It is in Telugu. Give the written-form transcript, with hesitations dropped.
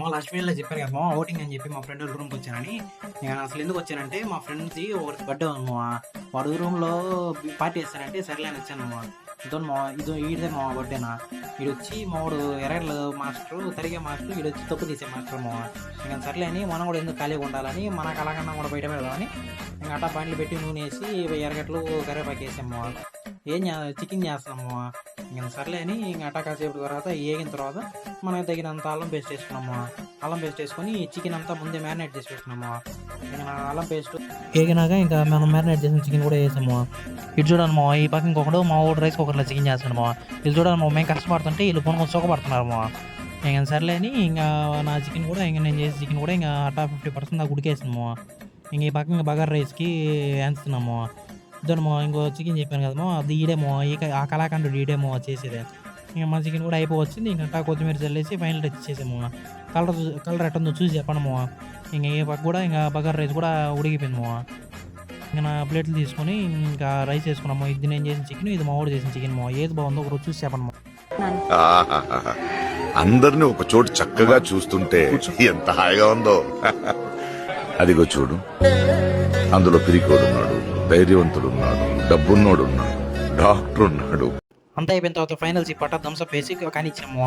లాస్ట్ వీడియోలో చెప్పాను కదా ఓటింగ్ అని చెప్పి మా ఫ్రెండ్ రూమ్కి వచ్చానని. నేను అసలు ఎందుకు వచ్చానంటే మా ఫ్రెండ్ది ఒకరికి బర్త్డే ఉంది వాడు రూమ్లో పార్టీ చేస్తానంటే సరేలే అని వచ్చాను ఇదో ఈడిదే మా బర్త్డేనా. వీడు వచ్చి మావాడు ఎర్రగడ్ల మాస్టర్ తరిగే మాస్టర్ వీడు వచ్చి తప్పు తీసే మాస్టర్ ఇంకా సర్లే అని మనం కూడా ఎందుకు ఖాళీగా ఉండాలని మనకు అలాగన్నా కూడా బయట పెడదామని ఇంకా అట్టా బండ్లు పెట్టి నూనె వేసి ఎర్రగడ్డలు కరివేపాకు వేసాము. చికెన్ చేస్తున్నాము. ఇంకా సర్లే అని ఇంకా అట్టా కాసేపు తర్వాత ఏగిన తర్వాత మనకు తగినంత అల్లం పేస్ట్ వేసుకున్నాము. అల్లం పేస్ట్ వేసుకొని చికెన్ అంతా ముందే మ్యారినేట్ చేసి పెట్టుకున్నాము. ఇంకా అల్లం పేస్ట్ వేగినాక ఇంకా మనం మ్యారినేట్ చేసిన చికెన్ కూడా వేసాము. ఇటు చూడండి ఈ పక్క ఇంకొకడు మా ఊడు రైస్ కుక్కర్లో చికెన్ చేస్తున్నాము. ఇది చూడండి మేము కష్టపడుతుంటే వీళ్ళు కొనుక్కొని సుఖపడుతున్నారు. ఇంకా సర్లే అని ఇంకా నా చికెన్ కూడా ఇంకా నేను చేసే చికెన్ కూడా ఇంకా అట్టా 50% దాకా ఉడికేసినాము. ఇంక ఈ పక్క ఇంకా బగార్ రైస్కి వేస్తున్నాము. ఇద్దరు ఇంకో చికెన్ చెప్పాను కదమో అది ఈడేమో ఆ కళాఖండు ఈడేమో చేసేది. ఇంకా మా చికెన్ కూడా అయిపోవచ్చింది. ఇంకా కొత్తిమీర చల్లేసి ఫైనల్ టచ్ చేసాము. కలర్ ఎట్టుందో చూసి చెప్పండి. ఇంకా ఈ పక్క కూడా ఇంకా బగార్ రైస్ కూడా ఉడికిపోయింది. ఇంకా నా ప్లేట్లు తీసుకొని ఇంకా రైస్ వేసుకున్నాము. ఇది నేను చేసిన చికెన్, ఇది మా ఊడు చేసిన చికెన్. ఏది బాగుందో ఒకరోజు చూసి చెప్పండి. అందరిని ఒక చోటు చక్కగా చూస్తుంటే ఎంత హాయిగా ఉందో. అదిగో చూడు, అందులో పిరికోడున్నాడు, ధైర్యవంతుడున్నాడు, డబ్బున్నోడున్నాడు, డాక్టర్ ఉన్నాడు. అంతా అయిపోయిన తర్వాత ఫైనల్స్ ఈ పట్ట థమ్స్అప్ వేసి కానిచ్చాము.